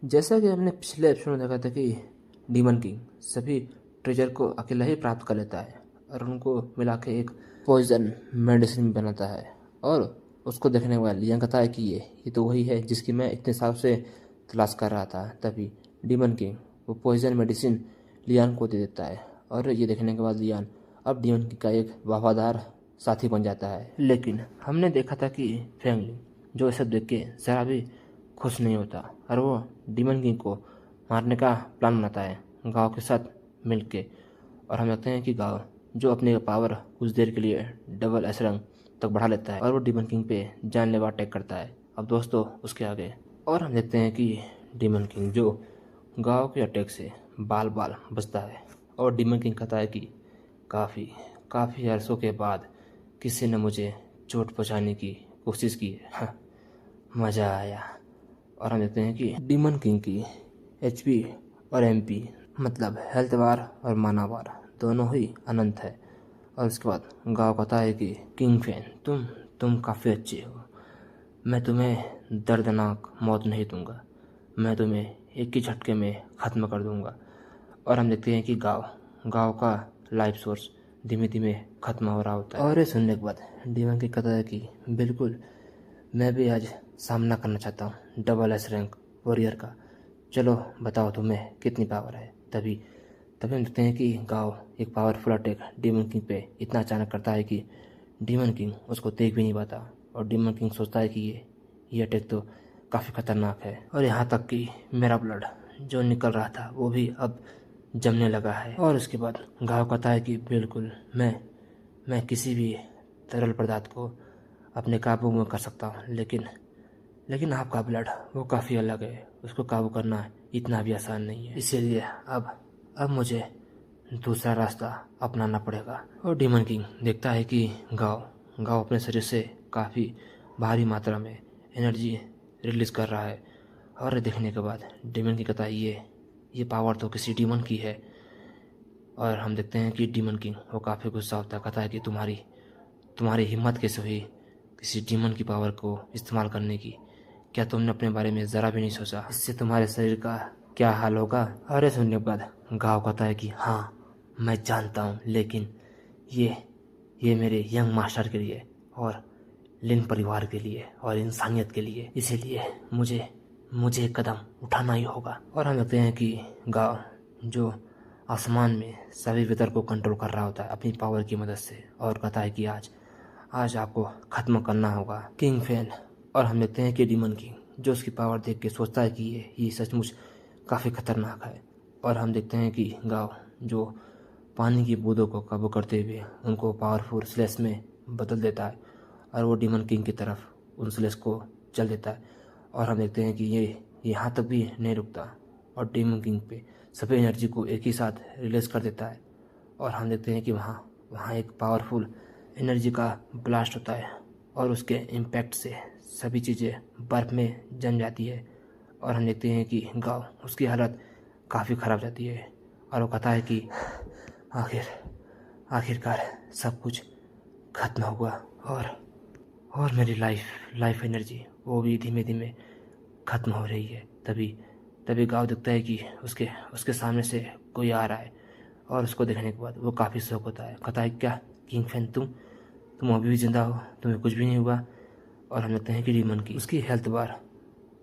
जैसा कि हमने पिछले एपिसोड में देखा था कि डीमन किंग सभी ट्रेजर को अकेला ही प्राप्त कर लेता है और उनको मिला के एक पॉइजन मेडिसिन बनाता है। और उसको देखने के बाद लियान कहता है कि ये तो वही है जिसकी मैं इतने साल से तलाश कर रहा था। तभी डीमन किंग वो पॉइजन मेडिसिन लियान को दे देता है और ये देखने के बाद लियान अब डीमन किंग का एक वफादार साथी बन जाता है। लेकिन हमने देखा था कि फैंगलिंग जो सब देख के जरा भी खुश नहीं होता और वो डीमन किंग को मारने का प्लान बनाता है गांव के साथ मिलके। और हम देखते हैं कि गांव जो अपने पावर कुछ देर के लिए डबल एस रंग तक बढ़ा लेता है और वो डीमन किंग पे जानलेवा अटैक करता है। अब दोस्तों उसके आगे और हम देखते हैं कि डीमन किंग जो गांव के अटैक से बाल बाल बचता है और डीमन किंग कहता है कि काफ़ी अरसों के बाद किसी ने मुझे चोट पहुंचाने की कोशिश की है। हाँ, मज़ा आया। और हम देखते हैं कि डीमन किंग की एचपी और एमपी मतलब हेल्थ बार और माना बार दोनों ही अनंत है। और उसके बाद गांव कहता है कि किंग फैन तुम काफ़ी अच्छे हो, मैं तुम्हें दर्दनाक मौत नहीं दूंगा, मैं तुम्हें एक ही झटके में ख़त्म कर दूंगा। और हम देखते हैं कि गांव का लाइफ सोर्स धीमे धीमे ख़त्म हो रहा होता है। और ये सुनने के बाद डीमन किंग कहता है कि बिल्कुल मैं भी आज सामना करना चाहता हूँ डबल एस रैंक वॉरियर का, चलो बताओ तुम्हें कितनी पावर है। तभी तभी हम देखते हैं कि गांव एक पावरफुल अटैक डीमन किंग पे इतना अचानक करता है कि डीमन किंग उसको देख भी नहीं पाता। और डीमन किंग सोचता है कि ये अटैक तो काफ़ी खतरनाक है और यहाँ तक कि मेरा ब्लड जो निकल रहा था वो भी अब जमने लगा है। और उसके बाद गांव कहता है कि बिल्कुल मैं किसी भी तरल पदार्थ को अपने काबू में कर सकता हूँ, लेकिन आपका ब्लड वो काफ़ी अलग है, उसको काबू करना इतना भी आसान नहीं है, इसीलिए अब मुझे दूसरा रास्ता अपनाना पड़ेगा। और डीमन किंग देखता है कि गांव अपने शरीर से काफ़ी भारी मात्रा में एनर्जी रिलीज कर रहा है। और देखने के बाद डीमन किंग कहता है ये पावर तो किसी डीमन की है। और हम देखते हैं कि डीमन किंग वो काफ़ी गुस्सा होता है, कहता है कि तुम्हारी हिम्मत कैसे हुई किसी डीमन की पावर को इस्तेमाल करने की, क्या तुमने अपने बारे में ज़रा भी नहीं सोचा इससे तुम्हारे शरीर का क्या हाल होगा। और ये सुनने के बाद गांव कहता है कि हाँ मैं जानता हूँ, लेकिन ये मेरे यंग मास्टर के लिए और लिन परिवार के लिए और इंसानियत के लिए, इसीलिए मुझे एक कदम उठाना ही होगा। और हम देखते हैं कि गांव जो आसमान में सभी वेदर को कंट्रोल कर रहा होता है अपनी पावर की मदद से और कहता है कि आज आपको ख़त्म करना होगा किंग फैन। और हम देखते हैं कि डीमन किंग जो उसकी पावर देख के सोचता है कि ये सचमुच काफ़ी खतरनाक है। और हम देखते हैं कि गांव जो पानी की बूंदों को काबू करते हुए उनको पावरफुल स्लेश में बदल देता है और वो डीमन किंग की तरफ उन स्लेश को चल देता है। और हम देखते हैं कि ये यहाँ तक भी नहीं रुकता और डीमन किंग पे सभी एनर्जी को एक ही साथ रिलीज कर देता है। और हम देखते हैं कि वहाँ एक पावरफुल एनर्जी का ब्लास्ट होता है और उसके इम्पैक्ट से सभी चीज़ें बर्फ़ में जम जाती है। और हम देखते हैं कि गांव उसकी हालत काफ़ी ख़राब जाती है और वो कहता है कि आखिरकार सब कुछ ख़त्म हुआ और मेरी लाइफ एनर्जी वो भी धीमे धीमे ख़त्म हो रही है। तभी गांव दिखता है कि उसके सामने से कोई आ रहा है और उसको देखने के बाद वो काफ़ी शौक होता है, कहता है क्या किंग फैन तुम अभी भी जिंदा हो, तुम्हें कुछ भी नहीं हुआ। और हम देखते हैं कि डीमन की उसकी हेल्थ बार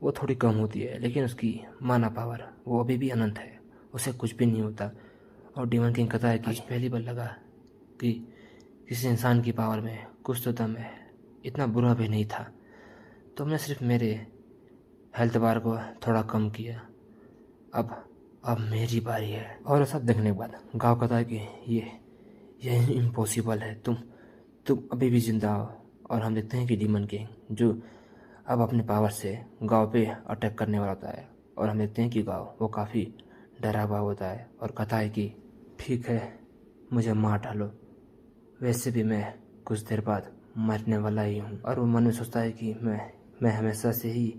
वो थोड़ी कम होती है, लेकिन उसकी माना पावर वो अभी भी अनंत है, उसे कुछ भी नहीं होता। और डीमन किंग कहता है कि आज पहली बार लगा कि किसी इंसान की पावर में कुछ तो दम है, इतना बुरा भी नहीं था, तुमने सिर्फ मेरे हेल्थ बार को थोड़ा कम किया, अब मेरी बारी है। और सब देखने के बाद गांव कहता है कि ये इम्पॉसिबल है, तुम अभी भी जिंदा हो। और हम देखते हैं कि डीमन किंग जो अब अपने पावर से गांव पे अटैक करने वाला होता है। और हम देखते हैं कि गांव वो काफ़ी डरा हुआ होता है और कहता है कि ठीक है मुझे मार डालो, वैसे भी मैं कुछ देर बाद मरने वाला ही हूँ। और वो मन में सोचता है कि मैं हमेशा से ही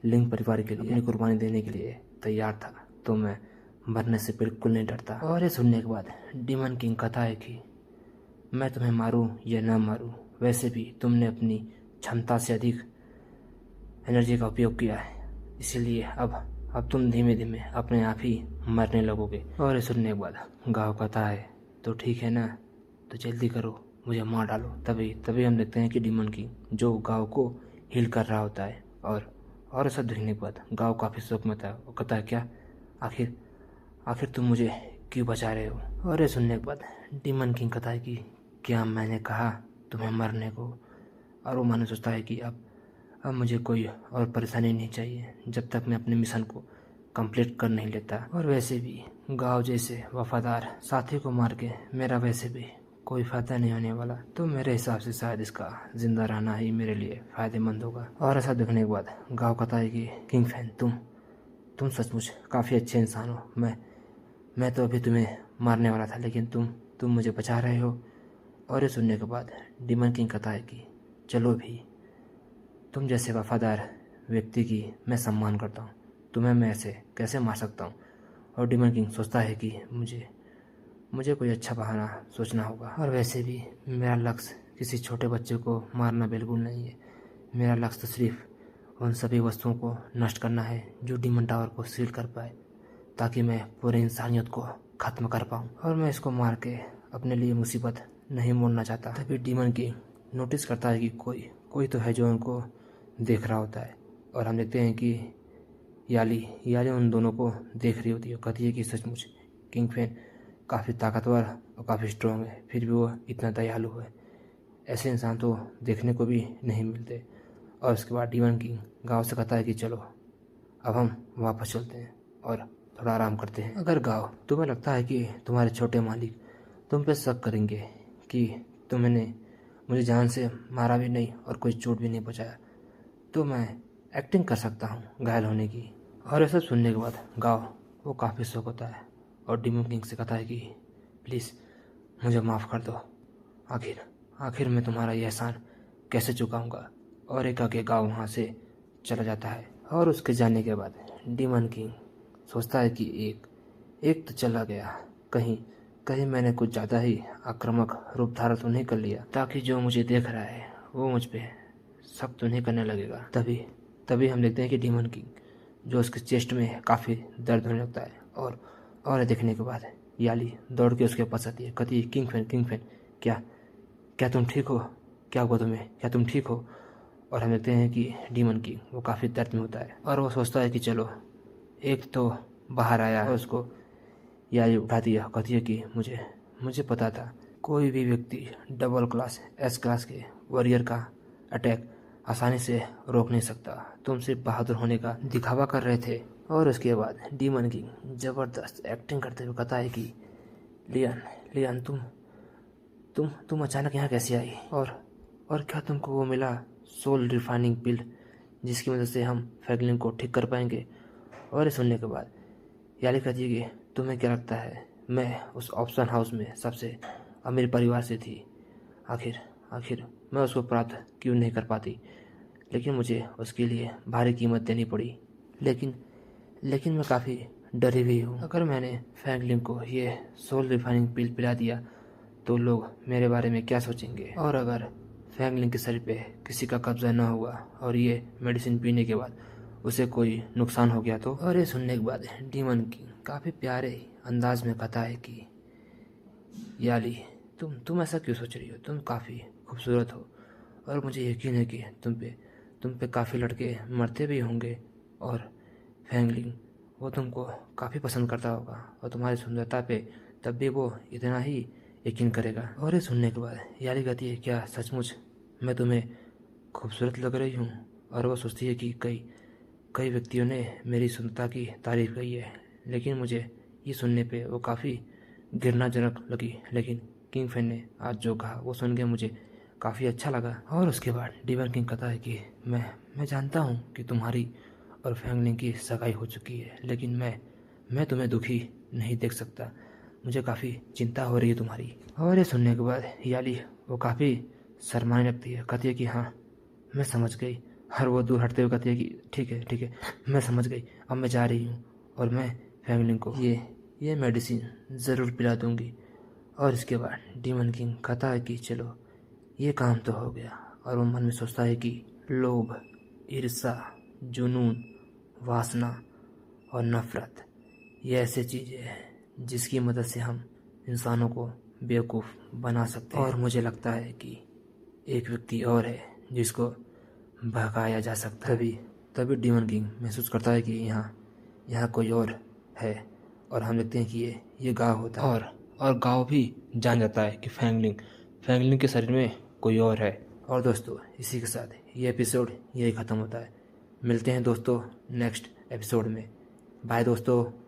लिंग परिवार के लिए अपनी कुर्बानी देने के लिए तैयार था, तो मैं मरने से बिल्कुल नहीं डरता। और ये सुनने के बाद डीमन किंग कहता है कि मैं तुम्हें मारूं या न मारूं, वैसे भी तुमने अपनी क्षमता से अधिक एनर्जी का उपयोग किया है, इसीलिए अब अब तुम धीमे धीमे अपने आप ही मरने लगोगे। और ये सुनने के बाद गाँव कहता है तो ठीक है ना, तो जल्दी करो, मुझे मार डालो। तभी तभी हम देखते हैं कि डीमन किंग जो गाँव को हील कर रहा होता है और ऐसा देखने के बाद गाँव काफ़ी शौक में था। वो कहता है क्या, आखिर आखिर तुम मुझे क्यों बचा रहे हो। और ये सुनने के बाद डीमन किंग कहता है कि क्या मैंने कहा तुम्हें मरने को। और वो मन में सोचता है कि अब मुझे कोई और परेशानी नहीं चाहिए जब तक मैं अपने मिशन को कंप्लीट कर नहीं लेता। और वैसे भी गाँव जैसे वफादार साथी को मार के मेरा वैसे भी कोई फायदा नहीं होने वाला, तो मेरे हिसाब से शायद इसका जिंदा रहना ही मेरे लिए फायदेमंद होगा। और ऐसा देखने के बाद गाँव कहता है कि किंग फैन तुम सचमुच काफ़ी अच्छे इंसान हो। मैं तो अभी तुम्हें मारने वाला था, लेकिन तुम मुझे बचा रहे हो। और ये सुनने के बाद डीमन किंग कहता है कि चलो भी, तुम जैसे वफादार व्यक्ति की मैं सम्मान करता हूँ, तुम्हें मैं ऐसे कैसे मार सकता हूँ। और डीमन किंग सोचता है कि मुझे कोई अच्छा बहाना सोचना होगा। और वैसे भी मेरा लक्ष्य किसी छोटे बच्चे को मारना बिल्कुल नहीं है। मेरा लक्ष्य तो सिर्फ उन सभी वस्तुओं को नष्ट करना है जो डीमन टावर को सील कर पाए, ताकि मैं पूरी इंसानियत को ख़त्म कर पाऊँ। और मैं इसको मार के अपने लिए मुसीबत नहीं मोड़ना चाहता। तभी डीमन किंग नोटिस करता है कि कोई तो है जो उनको देख रहा होता है। और हम देखते हैं कि याली उन दोनों को देख रही होती है। कहती है कि सचमुच किंग फैन काफ़ी ताकतवर और काफ़ी स्ट्रॉन्ग है, फिर भी वो इतना दयालु है। ऐसे इंसान तो देखने को भी नहीं मिलते। और उसके बाद डीमन किंग गाँव से कहता है कि चलो अब हम वापस चलते हैं और थोड़ा आराम करते हैं। अगर गाँव तुम्हें लगता है कि तुम्हारे छोटे मालिक तुम पे शक करेंगे कि तुमने मुझे जान से मारा भी नहीं और कोई चोट भी नहीं पहुँचाया, तो मैं एक्टिंग कर सकता हूँ घायल होने की। और ये सब सुनने के बाद गाँव वो काफ़ी शौक होता है और डीमन किंग से कहता है कि प्लीज़ मुझे माफ़ कर दो। आखिर मैं तुम्हारा ये एहसान कैसे चुकाऊंगा। और एक आगे गाँव वहाँ से चला जाता है। और उसके जाने के बाद डीमन किंग सोचता है कि एक तो चला गया, कहीं मैंने कुछ ज़्यादा ही आक्रामक रूप धारण तो नहीं कर लिया, ताकि जो मुझे देख रहा है वो मुझ पे शक तो नहीं करने लगेगा। तभी हम देखते हैं कि डीमन किंग जो उसके चेस्ट में काफ़ी दर्द होने लगता है। और देखने के बाद याली दौड़ के उसके पास आती है। कहती है किंग फैन क्या तुम ठीक हो, क्या हुआ तुम्हें, क्या तुम ठीक हो। और हम देखते हैं कि डीमन किंग वो काफ़ी दर्द में होता है और वो सोचता है कि चलो एक तो बाहर आया और उसको याली उठा दिया। कहती है कि मुझे पता था कोई भी व्यक्ति डबल क्लास एस क्लास के वॉरियर का अटैक आसानी से रोक नहीं सकता। तुम सिर्फ बहादुर होने का दिखावा कर रहे थे। और उसके बाद डीमन किंग जबरदस्त एक्टिंग करते हुए कहता है कि लियन तुम अचानक यहाँ कैसे आई, और क्या तुमको वो मिला सोल रिफाइनिंग पिल जिसकी वजह से हम फैगलिन को ठीक कर पाएंगे। और ये सुनने के बाद याली कहती है कि तुम्हें क्या लगता है मैं उस ऑप्शन हाउस में सबसे अमीर परिवार से थी, आखिर मैं उसको प्राप्त क्यों नहीं कर पाती, लेकिन मुझे उसके लिए भारी कीमत देनी पड़ी। लेकिन मैं काफ़ी डरी हुई हूँ। अगर मैंने फैंगलिन को ये सोल रिफाइनिंग पिल पिला दिया तो लोग मेरे बारे में क्या सोचेंगे। और अगर फैंगलिन के शरीर पे किसी का कब्जा न हुआ और ये मेडिसिन पीने के बाद उसे कोई नुकसान हो गया तो। और ये सुनने के बाद डीमन किंग काफ़ी प्यारे अंदाज में कहता है कि याली तुम ऐसा क्यों सोच रही हो, तुम काफ़ी खूबसूरत हो और मुझे यकीन है कि तुम पे काफ़ी लड़के मरते भी होंगे और फैंगलिंग वो तुमको काफ़ी पसंद करता होगा और तुम्हारी सुंदरता पे तब भी वो इतना ही यकीन करेगा। और ये सुनने के बाद याली कहती है क्या सचमुच मैं तुम्हें खूबसूरत लग रही हूँ। और वो सोचती है कि कई व्यक्तियों ने मेरी सुंदरता की तारीफ की है, लेकिन मुझे ये सुनने पे वो काफ़ी घृणाजनक लगी। लेकिन किंग फैन ने आज जो कहा वो सुन के मुझे काफ़ी अच्छा लगा। और उसके बाद डीमन किंग कहता है कि मैं जानता हूँ कि तुम्हारी और फैंगलिन की सगाई हो चुकी है, लेकिन मैं तुम्हें दुखी नहीं देख सकता, मुझे काफ़ी चिंता हो रही है तुम्हारी। और ये सुनने के बाद याली वो काफ़ी शर्माने लगती है। कहती है कि हाँ मैं समझ गई। और वो दूर हटते हुए कहती है कि ठीक है मैं समझ गई, अब मैं जा रही हूँ और मैं फैंगलिन को ये मेडिसिन ज़रूर पिला दूँगी। और इसके बाद डीमन किंग कहता है कि चलो ये काम तो हो गया। और वो मन में सोचता है कि लोभ, ईर्ष्या, जुनून, वासना और नफ़रत, ये ऐसी चीज़ें हैं जिसकी मदद से हम इंसानों को बेवकूफ़ बना सकते हैं। और मुझे लगता है कि एक व्यक्ति और है जिसको भगाया जा सकता है। तभी डीमन किंग महसूस करता है कि यहाँ कोई और है, और हम देखते हैं कि ये गाँव होता है। और गाँव भी जान जाता है कि फैंगलिंग के शरीर में कोई और है। और दोस्तों, इसी के साथ ये एपिसोड यही ख़त्म होता है। मिलते हैं दोस्तों नेक्स्ट एपिसोड में। बाय दोस्तों।